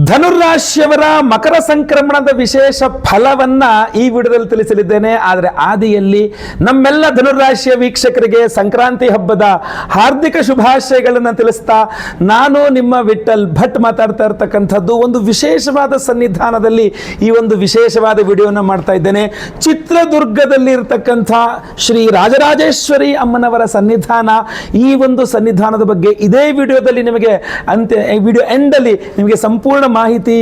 ಧನುರಾಶಿಯವರ ಮಕರ ಸಂಕ್ರಮಣದ ವಿಶೇಷ ಫಲವನ್ನ ಈ ವಿಡಿಯೋದಲ್ಲಿ ತಿಳಿಸಲಿದ್ದೇನೆ. ಆದರೆ ಆದಿಯಲ್ಲಿ ನಮ್ಮೆಲ್ಲ ಧನುರಾಶಿಯ ವೀಕ್ಷಕರಿಗೆ ಸಂಕ್ರಾಂತಿ ಹಬ್ಬದ ಹಾರ್ದಿಕ ಶುಭಾಶಯಗಳನ್ನು ತಿಳಿಸ್ತಾ ನಾನು ನಿಮ್ಮ ವಿಠಲ್ ಭಟ್ ಮಾತಾಡ್ತಾ ಇರ್ತಕ್ಕಂಥದ್ದು ಒಂದು ವಿಶೇಷವಾದ ಸನ್ನಿಧಾನದಲ್ಲಿ ಈ ಒಂದು ವಿಶೇಷವಾದ ವಿಡಿಯೋನ ಮಾಡ್ತಾ ಇದ್ದೇನೆ. ಚಿತ್ರದುರ್ಗದಲ್ಲಿ ಇರತಕ್ಕಂಥ ಶ್ರೀ ರಾಜರಾಜೇಶ್ವರಿ ಅಮ್ಮನವರ ಸನ್ನಿಧಾನ. ಈ ಒಂದು ಸನ್ನಿಧಾನದ ಬಗ್ಗೆ ಇದೇ ವಿಡಿಯೋದಲ್ಲಿ ನಿಮಗೆ ವಿಡಿಯೋ ಎಂಡಲ್ಲಿ ನಿಮಗೆ ಸಂಪೂರ್ಣ ಮಾಹಿತಿ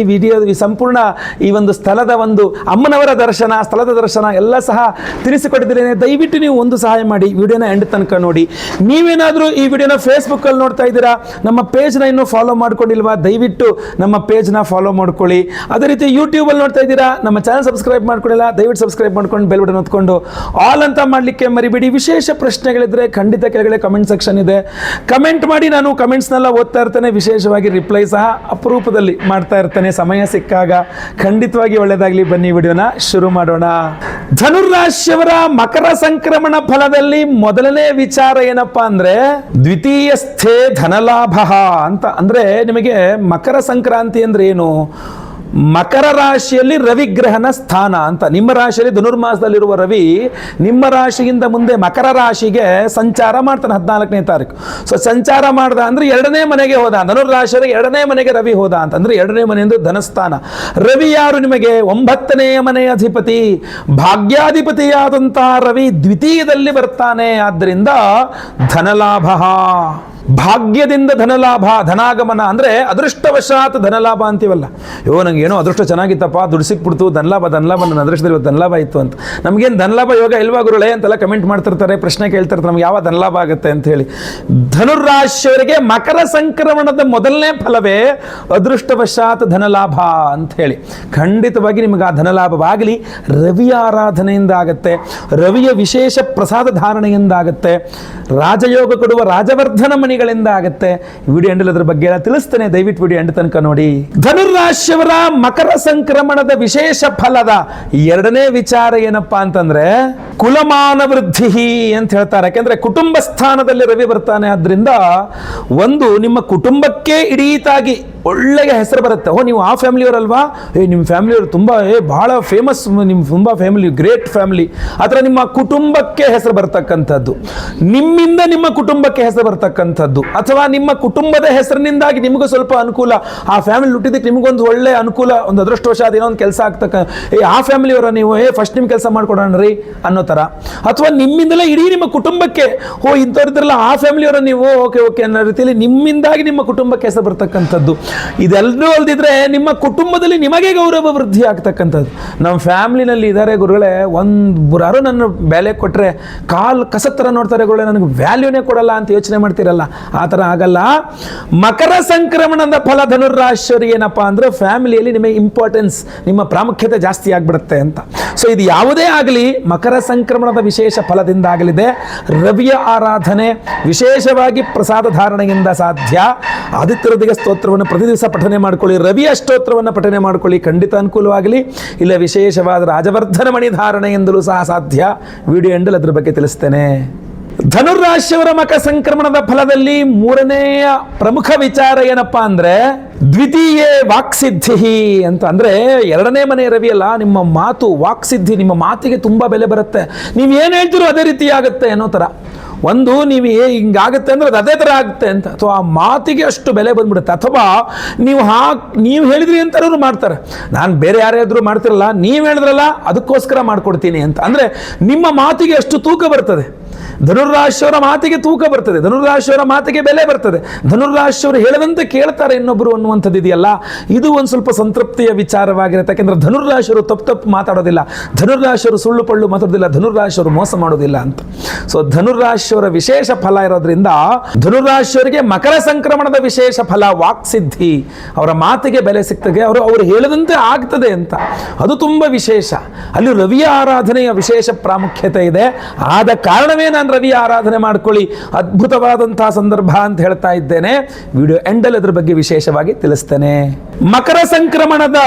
ಸಂಪೂರ್ಣ ಈ ಒಂದು ಸ್ಥಳದ ಒಂದು ಅಮ್ಮನವರ ದರ್ಶನ ಸ್ಥಳದ ದರ್ಶನ ಎಲ್ಲ ಸಹ ತಿಳಿಸಿಕೊಟ್ಟಿದ್ದೇನೆ. ದಯವಿಟ್ಟು ನೀವು ಒಂದು ಸಹಾಯ ಮಾಡಿ, ವಿಡಿಯೋನ ಎಂಡ್ ತನಕ ನೋಡಿ. ನೀವೇನಾದರೂ ಈ ವಿಡಿಯೋನ ಫೇಸ್ಬುಕ್ ಅಲ್ಲಿ ನೋಡ್ತಾ ಇದ್ದೀರಾ, ನಮ್ಮ ಪೇಜ್ನ ಇನ್ನೂ ಫಾಲೋ ಮಾಡ್ಕೊಂಡಿಲ್ವಾ, ದಯವಿಟ್ಟು ನಮ್ಮ ಪೇಜ್ನ ಫಾಲೋ ಮಾಡ್ಕೊಳ್ಳಿ. ಅದೇ ರೀತಿ ಯೂಟ್ಯೂಬ್ ಅಲ್ಲಿ ನೋಡ್ತಾ ಇದ್ದೀರಾ, ನಮ್ಮ ಚಾನಲ್ ಸಬ್ಸ್ಕ್ರೈಬ್ ಮಾಡ್ಕೊಂಡಿಲ್ಲ, ದಯವಿಟ್ಟು ಸಬ್ಸ್ಕ್ರೈಬ್ ಮಾಡ್ಕೊಂಡು ಬೆಲ್ ಬಟನ್ ಒತ್ಕೊಂಡು ಆಲ್ ಅಂತ ಮಾಡಲಿಕ್ಕೆ ಮರಿಬೇಡಿ. ವಿಶೇಷ ಪ್ರಶ್ನೆಗಳಿದ್ರೆ ಖಂಡಿತ ಕೆಳಗಡೆ ಕಮೆಂಟ್ ಸೆಕ್ಷನ್ ಇದೆ, ಕಮೆಂಟ್ ಮಾಡಿ. ನಾನು ಕಮೆಂಟ್ಸ್ನೆಲ್ಲ ಓದ್ತಾ ಇರ್ತೇನೆ, ವಿಶೇಷವಾಗಿ ರಿಪ್ಲೈ ಸಹ ಅಪರೂಪದಲ್ಲಿ ಮಾಡ್ತಾ ಇರ್ತೇನೆ. ಸಮಯ ಸಿಕ್ಕಾಗ ಖಂಡಿತವಾಗಿ ಒಳ್ಳೆಯದಾಗಲಿ. ಬನ್ನಿ ವಿಡಿಯೋನ ಶುರು ಮಾಡೋಣ. ಧನುರಾಶಿಯವರ ಮಕರ ಸಂಕ್ರಮಣ ಫಲದಲ್ಲಿ ಮೊದಲನೇ ವಿಚಾರ ಏನಪ್ಪಾ ಅಂದ್ರೆ ದ್ವಿತೀಯ ಸ್ಥೇ ಧನಲಾಭ ಅಂತ. ಅಂದ್ರೆ ನಿಮಗೆ ಮಕರ ಸಂಕ್ರಾಂತಿ ಅಂದ್ರೆ ಏನು? ಮಕರ ರಾಶಿಯಲ್ಲಿ ರವಿಗ್ರಹನ ಸ್ಥಾನ ಅಂತ. ನಿಮ್ಮ ರಾಶಿಯಲ್ಲಿ ಧನುರ್ಮಾಸದಲ್ಲಿರುವ ರವಿ ನಿಮ್ಮ ರಾಶಿಯಿಂದ ಮುಂದೆ ಮಕರ ರಾಶಿಗೆ ಸಂಚಾರ ಮಾಡ್ತಾನೆ 14ನೇ ತಾರೀಕು. ಸೊ ಸಂಚಾರ ಮಾಡ್ದ ಅಂದ್ರೆ ಎರಡನೇ ಮನೆಗೆ ಹೋದ. ಧನುರ್ರಾಶಿಯಲ್ಲಿ ಎರಡನೇ ಮನೆಗೆ ರವಿ ಹೋದ ಅಂತಂದ್ರೆ ಎರಡನೇ ಮನೆ ಅಂದ್ರೆ ಧನಸ್ಥಾನ. ರವಿ ಯಾರು? ನಿಮಗೆ 9ನೇ ಮನೆಯ ಅಧಿಪತಿ, ಭಾಗ್ಯಾಧಿಪತಿಯಾದಂತಹ ರವಿ ದ್ವಿತೀಯದಲ್ಲಿ ಬರ್ತಾನೆ. ಆದ್ದರಿಂದ ಧನಲಾಭ, ಭಾಗ್ಯದಿಂದ ಧನಲಾಭ, ಧನಾಗಮನ ಅಂದ್ರೆ ಅದೃಷ್ಟವಶಾತ್ ಧನಲಾಭ ಅಂತೀವಲ್ಲ. ನಂಗೆ ಏನೋ ಅದೃಷ್ಟ ಚೆನ್ನಾಗಿತ್ತಪ್ಪ, ದುಡ್ಡು ಸಿಕ್ಬಿಡ್ತು, ಧನಲಾಭ ನನ್ನ ಅದೃಷ್ಟದಲ್ಲಿ ಧನಲಾಭ ಇತ್ತು ಅಂತ. ನಮಗೇನು ಧನಲಾಭ ಯೋಗ ಇಲ್ವಾ ಗುರುಗಳೇ ಅಂತೆಲ್ಲ ಕಮೆಂಟ್ ಮಾಡ್ತಿರ್ತಾರೆ, ಪ್ರಶ್ನೆ ಕೇಳ್ತಿರ್ತಾರೆ, ನಮ್ಗೆ ಯಾವ ಧನಲಾಭ ಆಗುತ್ತೆ ಅಂತ ಹೇಳಿ. ಧನುರಾಶಿಯವರಿಗೆ ಮಕರ ಸಂಕ್ರಮಣದ ಮೊದಲನೇ ಫಲವೇ ಅದೃಷ್ಟವಶಾತ್ ಧನಲಾಭ ಅಂತ ಹೇಳಿ. ಖಂಡಿತವಾಗಿ ನಿಮಗೆ ಆ ಧನಲಾಭವಾಗಲಿ. ರವಿಯ ಆರಾಧನೆಯಿಂದ ಆಗುತ್ತೆ, ರವಿಯ ವಿಶೇಷ ಪ್ರಸಾದ ಧಾರಣೆಯಿಂದ ಆಗುತ್ತೆ, ರಾಜಯೋಗ ಕೊಡುವ ರಾಜವರ್ಧನ ಮಣಿಗಳಿಂದ ಆಗುತ್ತೆ. ವಿಡಿಯೋ ಎಂಡ್ ಅದ್ರ ಬಗ್ಗೆ ಎಲ್ಲ ತಿಳಿಸ್ತೇನೆ, ದಯವಿಟ್ಟು ವಿಡಿಯೋ ಎಂಡ್ ತನಕ ನೋಡಿ. ಧನುರಾಶಿಯವರ ಮಕರ ಸಂಕ್ರಮಣದ ವಿಶೇಷ ಫಲದ ಎರಡನೇ ವಿಚಾರ ಏನಪ್ಪಾ ಅಂತಂದ್ರೆ ಕುಲಮಾನ ವೃದ್ಧಿ ಅಂತ ಹೇಳ್ತಾರೆ. ಯಾಕೆಂದ್ರೆ ಕುಟುಂಬ ಸ್ಥಾನದಲ್ಲಿ ರವಿ ಬರ್ತಾನೆ. ಆದ್ರಿಂದ ಒಂದು ನಿಮ್ಮ ಕುಟುಂಬಕ್ಕೆ ಇಡೀತಾಗಿ ಒಳ್ಳೆಯ ಹೆಸರು ಬರುತ್ತೆ. ನೀವು ಆ ಫ್ಯಾಮಿಲಿಯವರಲ್ವಾ, ನಿಮ್ಮ ಫ್ಯಾಮಿಲಿಯವರು ತುಂಬಾ ಬಹಳ ಫೇಮಸ್, ನಿಮ್ಮ ತುಂಬಾ ಫ್ಯಾಮಿಲಿ ಗ್ರೇಟ್ ಫ್ಯಾಮಿಲಿ, ಅಥವಾ ನಿಮ್ಮ ಕುಟುಂಬಕ್ಕೆ ಹೆಸರು ಬರ್ತಕ್ಕಂಥದ್ದು, ನಿಮ್ಮಿಂದ ನಿಮ್ಮ ಕುಟುಂಬಕ್ಕೆ ಹೆಸರು ಬರ್ತಕ್ಕಂಥದ್ದು, ಅಥವಾ ನಿಮ್ಮ ಕುಟುಂಬದ ಹೆಸರಿನಿಂದಾಗಿ ನಿಮಗೂ ಸ್ವಲ್ಪ ಅನುಕೂಲ, ಆ ಫ್ಯಾಮಿಲಿ ಹುಟ್ಟಿದಕ್ಕೆ ನಿಮಗೊಂದು ಒಳ್ಳೆ ಅನುಕೂಲ, ಒಂದು ಅದೃಷ್ಟವಶಾತ್ ಏನೋ ಒಂದು ಕೆಲಸ ಆಗ್ತಕ್ಕ, ಆ ಫ್ಯಾಮಿಲಿಯವರ ನೀವು ಫಸ್ಟ್ ನಿಮ್ಮ ಕೆಲಸ ಮಾಡ್ಕೊಡೋಣ ರೀ ಅನ್ನೋ ತರ, ಅಥವಾ ನಿಮ್ಮಿಂದಲೇ ಇಡೀ ನಿಮ್ಮ ಕುಟುಂಬಕ್ಕೆ ಇಂಥವ್ರಿದ್ರಲ್ಲ ಆ ಫ್ಯಾಮಿಲಿಯವರ ನೀವು ಓಕೆ ಓಕೆ ಅನ್ನೋ ರೀತಿಯಲ್ಲಿ ನಿಮ್ಮಿಂದಾಗಿ ನಿಮ್ಮ ಕುಟುಂಬಕ್ಕೆ ಹೆಸರು ಬರ್ತಕ್ಕಂಥದ್ದು. ಇದೆಲ್ಲರೂ ಅಲ್ದಿದ್ರೆ ನಿಮ್ಮ ಕುಟುಂಬದಲ್ಲಿ ನಿಮಗೆ ಗೌರವ ವೃದ್ಧಿ ಆಗ್ತಕ್ಕಂಥದ್ದು. ನಮ್ಮ ಫ್ಯಾಮಿಲಿನಲ್ಲಿ ಇದ್ದಾರೆ ಗುರುಗಳೇ, ಯಾರು ನನ್ನ ಬೆಲೆ ಕೊಟ್ಟರೆ ಕಾಲ್ ಕಸತ್ತರ ನೋಡ್ತಾರೆ ಗುರುಗಳೇ, ನನಗೆ ವ್ಯಾಲ್ಯೂನೇ ಕೊಡಲ್ಲ ಅಂತ ಯೋಚನೆ ಮಾಡ್ತಿರಲ್ಲ, ಆ ಥರ ಆಗಲ್ಲ. ಮಕರ ಸಂಕ್ರಮಣದ ಫಲ ಧನುರಾಶಿಯವರಿಗೆ ಏನಪ್ಪಾ ಅಂದ್ರೆ ಫ್ಯಾಮಿಲಿಯಲ್ಲಿ ನಿಮಗೆ ಇಂಪಾರ್ಟೆನ್ಸ್, ನಿಮ್ಮ ಪ್ರಾಮುಖ್ಯತೆ ಜಾಸ್ತಿ ಆಗ್ಬಿಡುತ್ತೆ ಅಂತ. ಸೊ ಇದು ಯಾವುದೇ ಆಗಲಿ ಮಕರ ಸಂಕ್ರಮಣದ ವಿಶೇಷ ಫಲದಿಂದ ಆಗಲಿದೆ. ರವಿಯ ಆರಾಧನೆ ವಿಶೇಷವಾಗಿ ಪ್ರಸಾದ ಧಾರಣೆಯಿಂದ ಸಾಧ್ಯ. ಆದಿತ್ಯ ಹೃದಯ ಸ್ತೋತ್ರವನ್ನು ಪ್ರತಿ ದಿವಸ ಪಠನೆ ಮಾಡ್ಕೊಳ್ಳಿ, ರವಿಯ ಸ್ತೋತ್ರವನ್ನು ಪಠನೆ ಮಾಡ್ಕೊಳ್ಳಿ, ಖಂಡಿತ ಅನುಕೂಲವಾಗಲಿ. ಇಲ್ಲ ವಿಶೇಷವಾದ ರಾಜವರ್ಧನ ಮಣಿ ಧಾರಣೆಯಿಂದಲೂ ಸಹ ಸಾಧ್ಯ. ವಿಡಿಯೋ ಎಂಡಲ್ಲಿ ಅದ್ರ ಬಗ್ಗೆ ತಿಳಿಸ್ತೇನೆ. ಧನುರಾಶಿಯವರ ಮಕರ ಸಂಕ್ರಮಣದ ಫಲದಲ್ಲಿ ಮೂರನೆಯ ಪ್ರಮುಖ ವಿಚಾರ ಏನಪ್ಪಾ ಅಂದ್ರೆ ದ್ವಿತೀಯ ವಾಕ್ಸಿದ್ಧಿ ಅಂತ. ಅಂದ್ರೆ ಎರಡನೇ ಮನೆ ರವಿ ಅಲ್ಲ, ನಿಮ್ಮ ಮಾತು ವಾಕ್ಸಿದ್ಧಿ, ನಿಮ್ಮ ಮಾತಿಗೆ ತುಂಬಾ ಬೆಲೆ ಬರುತ್ತೆ. ನೀವು ಏನ್ ಹೇಳ್ತೀರೋ ಅದೇ ರೀತಿ ಆಗುತ್ತೆ ಅನ್ನೋ ತರ. ಒಂದು ನೀವು ಹಿಂಗಾಗುತ್ತೆ ಅಂದ್ರೆ ಅದು ಅದೇ ಥರ ಆಗುತ್ತೆ ಅಂತ, ಅಥವಾ ಆ ಮಾತಿಗೆ ಅಷ್ಟು ಬೆಲೆ ಬಂದ್ಬಿಡುತ್ತೆ. ಅಥವಾ ನೀವು ಹೇಳಿದ್ರಿ ಅಂತ ಅವ್ರು ಮಾಡ್ತಾರೆ. ನಾನು ಬೇರೆ ಯಾರಾದ್ರೂ ಮಾಡ್ತಿರಲ್ಲ, ನೀವು ಹೇಳಿದ್ರಲ್ಲ ಅದಕ್ಕೋಸ್ಕರ ಮಾಡ್ಕೊಡ್ತೀನಿ ಅಂತ. ಅಂದ್ರೆ ನಿಮ್ಮ ಮಾತಿಗೆ ಅಷ್ಟು ತೂಕ ಬರ್ತದೆ. ಧನುರಾಶಿಯವರ ಮಾತಿಗೆ ತೂಕ ಬರ್ತದೆ, ಧನುರಾಶಿಯವರ ಮಾತಿಗೆ ಬೆಲೆ ಬರ್ತದೆ. ಧನುರಾಶಿಯವರು ಹೇಳದಂತೆ ಕೇಳ್ತಾರೆ ಇನ್ನೊಬ್ಬರು ಅನ್ನುವಂಥದ್ದು ಇದೆಯಲ್ಲ, ಇದು ಒಂದು ಸ್ವಲ್ಪ ಸಂತೃಪ್ತಿಯ ವಿಚಾರವಾಗಿರುತ್ತೆ. ಯಾಕೆಂದ್ರೆ ಧನುರಾಶಿಯವರು ತಪ್ಪು ಮಾತಾಡೋದಿಲ್ಲ, ಧನುರಾಶಿಯವರು ಸುಳ್ಳು ಪಳ್ಳು ಮಾತಾಡೋದಿಲ್ಲ, ಧನುರಾಶಿಯವರು ಮೋಸ ಮಾಡೋದಿಲ್ಲ ಅಂತ. ಸೊ ಧನುರಾಶಿಯವರ ವಿಶೇಷ ಫಲ ಇರೋದ್ರಿಂದ ಧನುರಾಶಿಯವರಿಗೆ ಮಕರ ಸಂಕ್ರಮಣದ ವಿಶೇಷ ಫಲ ವಾಕ್ಸಿದ್ಧಿ, ಅವರ ಮಾತಿಗೆ ಬೆಲೆ ಸಿಗ್ತದೆ, ಅವರು ಹೇಳದಂತೆ ಆಗ್ತದೆ ಅಂತ. ಅದು ತುಂಬಾ ವಿಶೇಷ. ಅಲ್ಲಿ ರವಿಯ ಆರಾಧನೆಯ ವಿಶೇಷ ಪ್ರಾಮುಖ್ಯತೆ ಇದೆ. ಆದ ಕಾರಣವೇ ನಾನು ರವಿ ಆರಾಧನೆ ಮಾಡ್ಕೊಳ್ಳಿ, ಅದ್ಭುತವಾದಂತಹ ಸಂದರ್ಭ ಅಂತ ಹೇಳ್ತಾ ಇದ್ದೇನೆ. ವಿಡಿಯೋ ಎಂಡಲ್ಲಿ ಅದ್ರ ಬಗ್ಗೆ ವಿಶೇಷವಾಗಿ ತಿಳಿಸ್ತೇನೆ. ಮಕರ ಸಂಕ್ರಮಣದ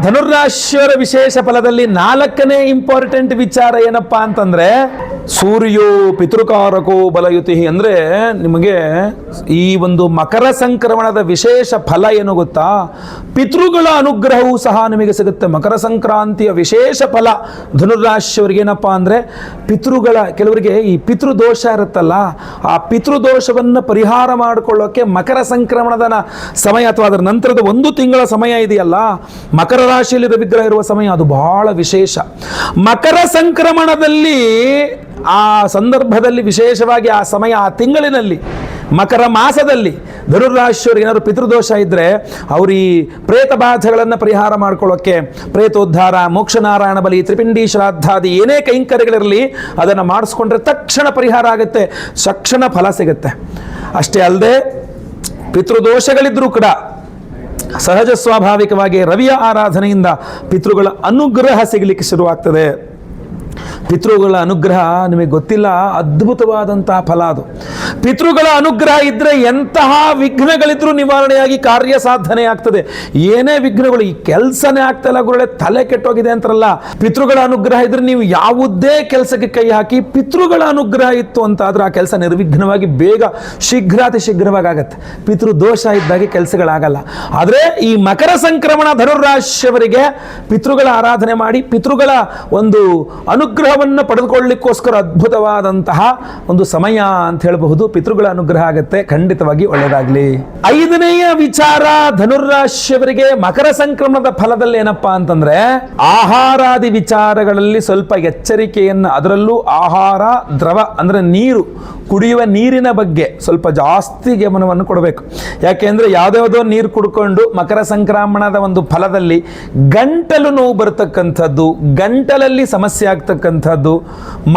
ಧನುರಾಶಿಯವರ ವಿಶೇಷ ಫಲದಲ್ಲಿ ನಾಲ್ಕನೇ ಇಂಪಾರ್ಟೆಂಟ್ ವಿಚಾರ ಏನಪ್ಪಾ ಅಂತಂದ್ರೆ ಸೂರ್ಯೋ ಪಿತೃಕಾರಕೋ ಬಲಯುತಿ ಅಂದರೆ ನಿಮಗೆ ಈ ಒಂದು ಮಕರ ಸಂಕ್ರಮಣದ ವಿಶೇಷ ಫಲ ಏನು ಗೊತ್ತಾ? ಪಿತೃಗಳ ಅನುಗ್ರಹವೂ ಸಹ ನಿಮಗೆ ಸಿಗುತ್ತೆ. ಮಕರ ಸಂಕ್ರಾಂತಿಯ ವಿಶೇಷ ಫಲ ಧನುರಾಶಿಯವರಿಗೆ ಏನಪ್ಪ ಅಂದರೆ ಪಿತೃಗಳ, ಕೆಲವರಿಗೆ ಈ ಪಿತೃದೋಷ ಇರುತ್ತಲ್ಲ, ಆ ಪಿತೃದೋಷವನ್ನು ಪರಿಹಾರ ಮಾಡಿಕೊಳ್ಳೋಕ್ಕೆ ಮಕರ ಸಂಕ್ರಮಣದ ಸಮಯ ಅಥವಾ ಅದರ ನಂತರದ 1 ತಿಂಗಳ ಸಮಯ ಇದೆಯಲ್ಲ, ಮಕರ ರಾಶಿಯಲ್ಲಿ ರವಿಗ್ರಹ ಇರುವ ಸಮಯ, ಅದು ಬಹಳ ವಿಶೇಷ. ಮಕರ ಸಂಕ್ರಮಣದಲ್ಲಿ ಆ ಸಂದರ್ಭದಲ್ಲಿ ವಿಶೇಷವಾಗಿ ಆ ಸಮಯ, ಆ ತಿಂಗಳಿನಲ್ಲಿ, ಮಕರ ಮಾಸದಲ್ಲಿ ಧನುರಾಶಿಯವ್ರಿಗೆ ಏನಾದ್ರು ಪಿತೃದೋಷ ಇದ್ದರೆ ಅವರು ಈ ಪ್ರೇತ ಬಾಧೆಗಳನ್ನು ಪರಿಹಾರ ಮಾಡ್ಕೊಳ್ಳೋಕ್ಕೆ ಪ್ರೇತೋದ್ಧಾರ, ಮೋಕ್ಷನಾರಾಯಣ ಬಲಿ, ತ್ರಿಪಿಂಡಿ ಶ್ರಾದ್ದಾದಿ ಏನೇ ಕೈಂಕರ್ಯಗಳಿರಲಿ ಅದನ್ನು ಮಾಡಿಸ್ಕೊಂಡ್ರೆ ತಕ್ಷಣ ಪರಿಹಾರ ಆಗುತ್ತೆ, ತಕ್ಷಣ ಫಲ ಸಿಗುತ್ತೆ. ಅಷ್ಟೇ ಅಲ್ಲದೆ ಪಿತೃದೋಷಗಳಿದ್ರೂ ಕೂಡ ಸಹಜ ಸ್ವಾಭಾವಿಕವಾಗಿ ರವಿಯ ಆರಾಧನೆಯಿಂದ ಪಿತೃಗಳ ಅನುಗ್ರಹ ಸಿಗಲಿಕ್ಕೆ ಶುರುವಾಗ್ತದೆ. ಪಿತೃಗಳ ಅನುಗ್ರಹ ನಿಮಗೆ ಗೊತ್ತಿಲ್ಲ, ಅದ್ಭುತವಾದಂತಹ ಫಲ ಅದು. ಪಿತೃಗಳ ಅನುಗ್ರಹ ಇದ್ದರೆ ಎಂತಹ ವಿಘ್ನಗಳಿದ್ರೂ ನಿವಾರಣೆಯಾಗಿ ಕಾರ್ಯ ಸಾಧನೆ ಆಗ್ತದೆ. ಏನೇ ವಿಘ್ನಗಳು, ಈ ಕೆಲಸನೇ ಆಗ್ತಾಯಿಲ್ಲ ಗುರುಗಳೇ, ತಲೆ ಕೆಟ್ಟೋಗಿದೆ ಅಂತಾರಲ್ಲ, ಪಿತೃಗಳ ಅನುಗ್ರಹ ಇದ್ರೆ ನೀವು ಯಾವುದೇ ಕೆಲಸಕ್ಕೆ ಕೈ ಹಾಕಿ ಪಿತೃಗಳ ಅನುಗ್ರಹ ಇತ್ತು ಅಂತ ಆದ್ರೆ ಆ ಕೆಲಸ ನಿರ್ವಿಘ್ನವಾಗಿ ಬೇಗ ಶೀಘ್ರಾತಿ ಶೀಘ್ರವಾಗಿ ಆಗತ್ತೆ. ಪಿತೃ ದೋಷ ಇದ್ದಾಗೆ ಕೆಲಸಗಳಾಗಲ್ಲ. ಆದರೆ ಈ ಮಕರ ಸಂಕ್ರಮಣ ಧನುರಾಶಿಯವರಿಗೆ ಪಿತೃಗಳ ಆರಾಧನೆ ಮಾಡಿ ಪಿತೃಗಳ ಒಂದು ಅನುಗ್ರಹವನ್ನು ಪಡೆದುಕೊಳ್ಳಲಿಕ್ಕೋಸ್ಕರ ಅದ್ಭುತವಾದಂತಹ ಒಂದು ಸಮಯ ಅಂತ ಹೇಳಬಹುದು. ಪಿತೃಗಳ ಅನುಗ್ರಹ ಆಗುತ್ತೆ, ಖಂಡಿತವಾಗಿ ಒಳ್ಳೆಯದಾಗಲಿ. 5ನೆಯ ವಿಚಾರ ಧನುರಾಶಿಯವರಿಗೆ ಮಕರ ಸಂಕ್ರಮಣದ ಫಲದಲ್ಲಿ ಏನಪ್ಪಾ ಅಂತಂದ್ರೆ ಆಹಾರಾದಿ ವಿಚಾರಗಳಲ್ಲಿ ಸ್ವಲ್ಪ ಎಚ್ಚರಿಕೆಯನ್ನು, ಅದರಲ್ಲೂ ಆಹಾರ ದ್ರವ ಅಂದ್ರೆ ನೀರು, ಕುಡಿಯುವ ನೀರಿನ ಬಗ್ಗೆ ಸ್ವಲ್ಪ ಜಾಸ್ತಿ ಗಮನವನ್ನು ಕೊಡಬೇಕು. ಯಾಕೆಂದ್ರೆ ಯಾವುದ್ಯಾವುದೋ ನೀರು ಕುಡ್ಕೊಂಡು ಮಕರ ಸಂಕ್ರಮಣದ ಒಂದು ಫಲದಲ್ಲಿ ಗಂಟಲು ನೋವು ಬರತಕ್ಕಂಥದ್ದು, ಗಂಟಲಲ್ಲಿ ಸಮಸ್ಯೆ ಆಗ್ತಕ್ಕಂಥದ್ದು,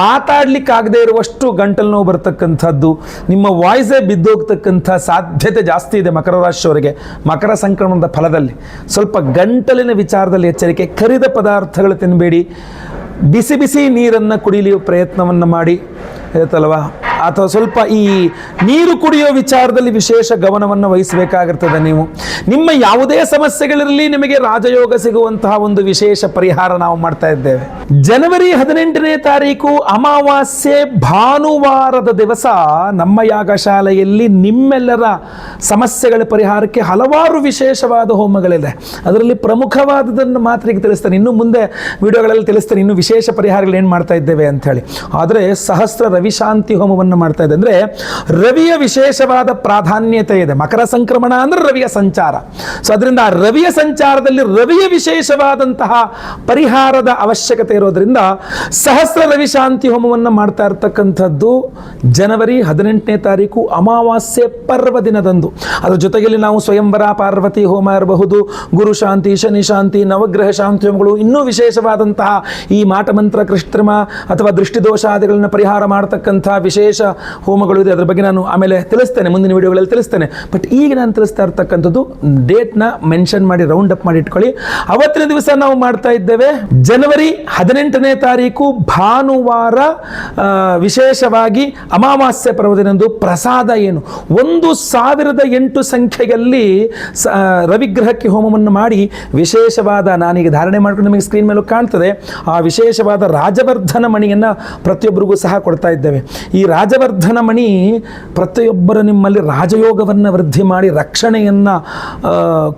ಮಾತಾಡ್ಲಿಕ್ಕಾಗದೇ ಇರುವಷ್ಟು ಗಂಟಲು ನೋವು ಬರತಕ್ಕಂಥದ್ದು, ನಿಮ್ಮ ವಾಯ್ಸೇ ಬಿದ್ದೋಗ್ತಕ್ಕಂಥ ಸಾಧ್ಯತೆ ಜಾಸ್ತಿ ಇದೆ ಮಕರ ರಾಶಿಯವರಿಗೆ. ಮಕರ ಸಂಕ್ರಮಣದ ಫಲದಲ್ಲಿ ಸ್ವಲ್ಪ ಗಂಟಲಿನ ವಿಚಾರದಲ್ಲಿ ಎಚ್ಚರಿಕೆ. ಕರಿದ ಪದಾರ್ಥಗಳು ತಿನ್ನಬೇಡಿ, ಬಿಸಿ ಬಿಸಿ ನೀರನ್ನು ಕುಡಿಯಲಿಯೋ ಪ್ರಯತ್ನವನ್ನು ಮಾಡಿ, ಆಯ್ತಲ್ವಾ? ಅಥವಾ ಸ್ವಲ್ಪ ಈ ನೀರು ಕುಡಿಯೋ ವಿಚಾರದಲ್ಲಿ ವಿಶೇಷ ಗಮನವನ್ನು ವಹಿಸಬೇಕಾಗಿರ್ತದೆ. ನೀವು ನಿಮ್ಮ ಯಾವುದೇ ಸಮಸ್ಯೆಗಳಿರಲಿ ನಿಮಗೆ ರಾಜಯೋಗ ಸಿಗುವಂತಹ ಒಂದು ವಿಶೇಷ ಪರಿಹಾರ ನಾವು ಮಾಡ್ತಾ ಇದ್ದೇವೆ. ಜನವರಿ 18ನೇ ತಾರೀಕು ಅಮಾವಾಸ್ಯೆ ಭಾನುವಾರದ ದಿವಸ ನಮ್ಮ ಯಾಗಶಾಲೆಯಲ್ಲಿ ನಿಮ್ಮೆಲ್ಲರ ಸಮಸ್ಯೆಗಳ ಪರಿಹಾರಕ್ಕೆ ಹಲವಾರು ವಿಶೇಷವಾದ ಹೋಮಗಳಿದೆ. ಅದರಲ್ಲಿ ಪ್ರಮುಖವಾದದನ್ನು ಮಾತ್ರ ಈಗ ತಿಳಿಸ್ತೇನೆ, ಇನ್ನು ಮುಂದೆ ವಿಡಿಯೋಗಳಲ್ಲಿ ತಿಳಿಸ್ತೇನೆ ಇನ್ನು ವಿಶೇಷ ಪರಿಹಾರಗಳು ಏನು ಮಾಡ್ತಾ ಇದ್ದೇವೆ ಅಂತ ಹೇಳಿ. ಆದರೆ ಸಹಸ್ರ ರವಿಶಾಂತಿ ಹೋಮವನ್ನು ಮಾಡ್ತಾ ಇದೆ. ಅಂದ್ರೆ ರವಿಯ ವಿಶೇಷವಾದ ಪ್ರಾಧಾನ್ಯತೆ ಇದೆ. ಮಕರ ಸಂಕ್ರಮಣ ಅಂದ್ರೆ ರವಿಯ ಸಂಚಾರ. ಸೊ ಅದರಿಂದ ಆ ರವಿಯ ಸಂಚಾರದಲ್ಲಿ ರವಿಯ ವಿಶೇಷವಾದಂತಹ ಪರಿಹಾರದ ಅವಶ್ಯಕತೆ ಇರೋದ್ರಿಂದ ಸಹಸ್ರ ರವಿಶಾಂತಿ ಹೋಮವನ್ನು ಮಾಡ್ತಾ ಇರತಕ್ಕಂಥದ್ದು ಜನವರಿ 18ನೇ ತಾರೀಕು ಅಮಾವಾಸ್ಯೆ ಪರ್ವ ದಿನದಂದು. ಅದರ ಜೊತೆಯಲ್ಲಿ ನಾವು ಸ್ವಯಂವರ, ಪಾರ್ವತಿ ಹೋಮ ಇರಬಹುದು, ಗುರು ಶಾಂತಿ, ಶನಿ ಶಾಂತಿ, ನವಗ್ರಹ ಶಾಂತಿ ಹೋಮಗಳು, ಇನ್ನೂ ವಿಶೇಷವಾದಂತಹ ಈ ಮಾಟಮಂತ್ರ, ಕೃಷ್ಣಮ ಅಥವಾ ದೃಷ್ಟಿದೋಷಾದಿಗಳನ್ನು ಪರಿಹಾರ ಮಾಡತಕ್ಕಂಥ ವಿಶೇಷ ಹೋಮಗಳು ಇದೆ. ಅದರ ಬಗ್ಗೆ ನಾನು ಆಮೇಲೆ ತಿಳಿಸ್ತೇನೆ, ಮುಂದಿನ ವಿಡಿಯೋಗಳಲ್ಲಿ ತಿಳಿಸ್ತೇನೆ. ಬಟ್ ಈಗ ನಾನು ತಿಳಿಸ್ತಾ ಇರ್ತಕ್ಕಂಥದ್ದು ಡೇಟ್ನ ಮೆನ್ಷನ್ ಮಾಡಿ ರೌಂಡ್ ಅಪ್ ಮಾಡಿ ಇಟ್ಕೊಳ್ಳಿ. ಅವತ್ತಿನ ದಿವಸ ನಾವು ಮಾಡ್ತಾ ಇದ್ದೇವೆ ಜನವರಿ 18ನೇ ತಾರೀಕು ಭಾನುವಾರ, ವಿಶೇಷವಾಗಿ ಅಮಾವಾಸ್ಯೆ ಪರ್ವದಿನಂದು ಪ್ರಸಾದ ಏನು 1008 ಸಂಖ್ಯೆಯಲ್ಲಿ ರವಿಗ್ರಹಕ್ಕೆ ಹೋಮವನ್ನು ಮಾಡಿ ವಿಶೇಷವಾದ, ನಾನೀಗ ಧಾರಣೆ ಮಾಡ್ಕೊಂಡು ನಿಮಗೆ ಸ್ಕ್ರೀನ್ ಮೇಲೂ ಕಾಣ್ತದೆ, ಆ ವಿಶೇಷವಾದ ರಾಜವರ್ಧನ ಮಣಿಯನ್ನು ಪ್ರತಿಯೊಬ್ಬರಿಗೂ ಸಹ ಕೊಡ್ತಾ ಇದ್ದೇವೆ. ಈ ರಾಜವರ್ಧನ ಮಣಿ ಪ್ರತಿಯೊಬ್ಬರ ನಿಮ್ಮಲ್ಲಿ ರಾಜಯೋಗವನ್ನು ವೃದ್ಧಿ ಮಾಡಿ ರಕ್ಷಣೆಯನ್ನು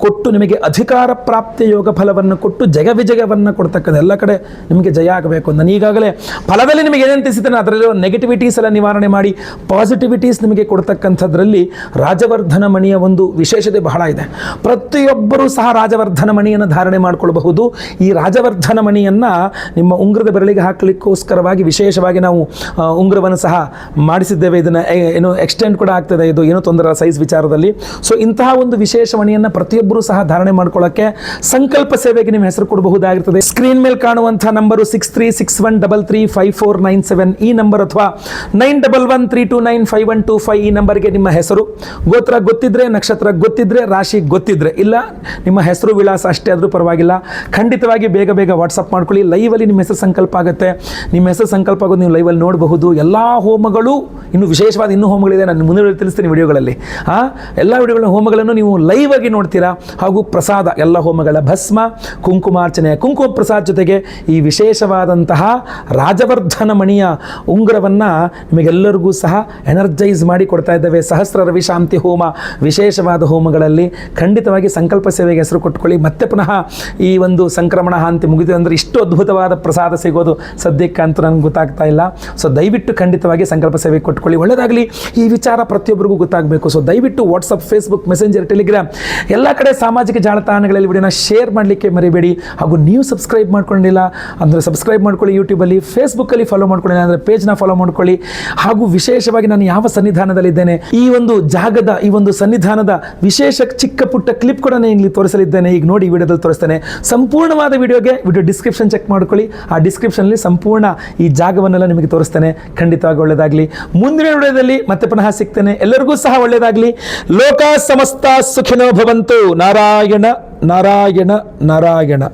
ಕೊಟ್ಟು ನಿಮಗೆ ಅಧಿಕಾರ ಪ್ರಾಪ್ತಿಯ ಯೋಗ ಫಲವನ್ನು ಕೊಟ್ಟು ಜಯವಿಜಯವನ್ನು ಕೊಡ್ತಕ್ಕಂಥ, ಎಲ್ಲ ಕಡೆ ನಿಮಗೆ ಜಯ ಆಗಬೇಕು. ನಾನು ಈಗಾಗಲೇ ಫಲದಲ್ಲಿ ನಿಮಗೆ ಏನೇನು ತಿಳಿಸಿದ್ದೇನೆ ಅದರಲ್ಲಿರೋ ನೆಗೆಟಿವಿಟೀಸ್ ಎಲ್ಲ ನಿವಾರಣೆ ಮಾಡಿ ಪಾಸಿಟಿವಿಟೀಸ್ ನಿಮಗೆ ಕೊಡ್ತಕ್ಕಂಥದ್ರಲ್ಲಿ ರಾಜವರ್ಧನ ಮಣಿಯ ಒಂದು ವಿಶೇಷತೆ ಬಹಳ ಇದೆ. ಪ್ರತಿಯೊಬ್ಬರೂ ಸಹ ರಾಜವರ್ಧನ ಮಣಿಯನ್ನು ಧಾರಣೆ ಮಾಡಿಕೊಳ್ಳಬಹುದು. ಈ ರಾಜವರ್ಧನ ಮಣಿಯನ್ನು ನಿಮ್ಮ ಉಂಗುರದ ಬೆರಳಿಗೆ ಹಾಕಲಿಕ್ಕೋಸ್ಕರವಾಗಿ ವಿಶೇಷವಾಗಿ ನಾವು ಉಂಗುರವನ್ನು ಸಹ ಮಾಡಿಸಿದ್ದೇವೆ. ಇದನ್ನು ಏನು ಎಕ್ಸ್ಟೆಂಡ್ ಕೂಡ ಆಗ್ತದೆ, ಇದು ಏನೂ ತೊಂದರೆ ಸೈಜ್ ವಿಚಾರದಲ್ಲಿ. ಸೊ ಇಂತಹ ಒಂದು ವಿಶೇಷ ಮಣಿಯನ್ನು ಪ್ರತಿಯೊಬ್ಬರೂ ಸಹ ಧಾರಣೆ ಮಾಡ್ಕೊಳ್ಳೋಕ್ಕೆ ಸಂಕಲ್ಪ ಸೇವೆಗೆ ನಿಮ್ಮ ಹೆಸರು ಕೊಡಬಹುದಾಗಿರ್ತದೆ. ಸ್ಕ್ರೀನ್ ಮೇಲೆ ಕಾಣುವಂತಹ ನಂಬರು 6361335497 ಈ ನಂಬರ್, ಅಥವಾ 9113295125 ಈ ನಂಬರ್ಗೆ ನಿಮ್ಮ ಹೆಸರು, ಗೋತ್ರ ಗೊತ್ತಿದ್ರೆ, ನಕ್ಷತ್ರ ಗೊತ್ತಿದ್ರೆ, ರಾಶಿ ಗೊತ್ತಿದ್ರೆ, ಇಲ್ಲ ನಿಮ್ಮ ಹೆಸರು ವಿಳಾಸ ಅಷ್ಟೇ ಆದರೂ ಪರವಾಗಿಲ್ಲ, ಖಂಡಿತವಾಗಿ ಬೇಗ ಬೇಗ ವಾಟ್ಸಪ್ ಮಾಡ್ಕೊಳ್ಳಿ. ಲೈವಲ್ಲಿ ನಿಮ್ಮ ಹೆಸರು ಸಂಕಲ್ಪ ಆಗುತ್ತೆ. ನಿಮ್ಮ ಹೆಸರು ಸಂಕಲ್ಪ ಆಗೋದು ನೀವು ಲೈವಲ್ಲಿ ನೋಡಬಹುದು. ಎಲ್ಲ ಹೋಮಗಳು ಹೋಮಗಳು, ಇನ್ನು ವಿಶೇಷವಾದ ಇನ್ನೂ ಹೋಮಗಳಿದೆ, ನಾನು ಮುಂದೆ ತಿಳಿಸ್ತೀನಿ ವಿಡಿಯೋಗಳಲ್ಲಿ. ಎಲ್ಲ ವಿಡಿಯೋಗಳ ಹೋಮಗಳನ್ನು ನೀವು ಲೈವ್ ಆಗಿ ನೋಡ್ತೀರಾ. ಹಾಗೂ ಪ್ರಸಾದ, ಎಲ್ಲ ಹೋಮಗಳ ಭಸ್ಮ, ಕುಂಕುಮಾರ್ಚನೆ, ಕುಂಕುಮ ಪ್ರಸಾದ ಜೊತೆಗೆ ಈ ವಿಶೇಷವಾದಂತಹ ರಾಜವರ್ಧನ ಮಣಿಯ ಉಂಗುರವನ್ನು ನಿಮಗೆಲ್ಲರಿಗೂ ಸಹ ಎನರ್ಜೈಸ್ ಮಾಡಿ ಕೊಡ್ತಾ ಇದ್ದೇವೆ. ಸಹಸ್ರ ರವಿ ಶಾಂತಿ ಹೋಮ, ವಿಶೇಷವಾದ ಹೋಮಗಳಲ್ಲಿ ಖಂಡಿತವಾಗಿ ಸಂಕಲ್ಪ ಸೇವೆಗೆ ಹೆಸರು ಕೊಟ್ಕೊಳ್ಳಿ. ಮತ್ತೆ ಪುನಃ ಈ ಒಂದು ಸಂಕ್ರಮಣ ಹಾಂತಿ ಮುಗಿದು ಅಂದರೆ ಇಷ್ಟು ಅದ್ಭುತವಾದ ಪ್ರಸಾದ ಸಿಗೋದು ಸದ್ಯಕ್ಕೆ ಅಂತೂ ನನಗೆ ಗೊತ್ತಾಗ್ತಾ ಇಲ್ಲ. ಸೊ ದಯವಿಟ್ಟು ಖಂಡಿತವಾಗಿ ಸಂಕಲ್ಪ ಸೇವೆಗೆ ಕೊಟ್ಕೊಳ್ಳಿ, ಒಳ್ಳೆಯದಾಗಲಿ. ಈ ವಿಚಾರ ಪ್ರತಿಯೊಬ್ಬರಿಗೂ ಗೊತ್ತಾಗಬೇಕು. ಸೊ ದಯವಿಟ್ಟು ವಾಟ್ಸಪ್, ಫೇಸ್ಬುಕ್, ಮೆಸೆಂಜರ್, ಟೆಲಿಗ್ರಾಮ್ ಎಲ್ಲ ಕಡೆ ಸಾಮಾಜಿಕ ಜಾಲತಾಣಗಳಲ್ಲಿ ವಿಡಿಯೋನ ಶೇರ್ ಮಾಡಲಿಕ್ಕೆ ಮರಿಬೇಡಿ. ಹಾಗೂ ನೀವು ಸಬ್ಸ್ಕ್ರೈಬ್ ಮಾಡ್ಕೊಂಡಿಲ್ಲ ಅಂದರೆ ಸಬ್ಸ್ಕ್ರೈಬ್ ಮಾಡ್ಕೊಳ್ಳಿ. ಯೂಟ್ಯೂಬಲ್ಲಿ, ಫೇಸ್ಬುಕ್ಕಲ್ಲಿ ಫಾಲೋ ಮಾಡ್ಕೊಳ್ಳಿ, ಅಂದರೆ ಪೇಜ್ನ ಫಾಲೋ ಮಾಡ್ಕೊಳ್ಳಿ. ಹಾಗೂ ವಿಶೇಷವಾಗಿ ನಾನು ಯಾವ ಸನ್ನಿಧಾನದಲ್ಲಿದ್ದೇನೆ, ಈ ಒಂದು ಜಾಗದ, ಈ ಒಂದು ಸನ್ನಿಧಾನದ ವಿಶೇಷ ಚಿಕ್ಕ ಪುಟ್ಟ ಕ್ಲಿಪ್ ಕೂಡ ನಾನು ಇಲ್ಲಿ ತೋರಿಸಲಿದ್ದೇನೆ. ಈಗ ನೋಡಿ, ಈ ವಿಡಿಯೋದಲ್ಲಿ ತೋರಿಸ್ತೇನೆ. ಸಂಪೂರ್ಣವಾದ ವಿಡಿಯೋಗೆ ವಿಡಿಯೋ ಡಿಸ್ಕ್ರಿಪ್ಷನ್ ಚೆಕ್ ಮಾಡ್ಕೊಳ್ಳಿ. ಆ ಡಿಸ್ಕ್ರಿಪ್ಷನ್ಲಿ ಸಂಪೂರ್ಣ ಈ ಜಾಗವನ್ನೆಲ್ಲ ನಿಮಗೆ ತೋರಿಸ್ತೇನೆ. ಖಂಡಿತವಾಗಿ ಒಳ್ಳೆಯದಾಗಲಿ. ಮುಂದಿನ ವಿಡಿಯೋದಲ್ಲಿ ಮತ್ತೆ ಪುನಃ ಸಿಗ್ತೇನೆ. ಎಲ್ಲರಿಗೂ ಸಹ ಒಳ್ಳೆಯದಾಗಲಿ. ಲೋಕ ಸಮಸ್ತ ಸುಖಿನೋ ಭವಂತು. ನಾರಾಯಣ ನಾರಾಯಣ ನಾರಾಯಣ.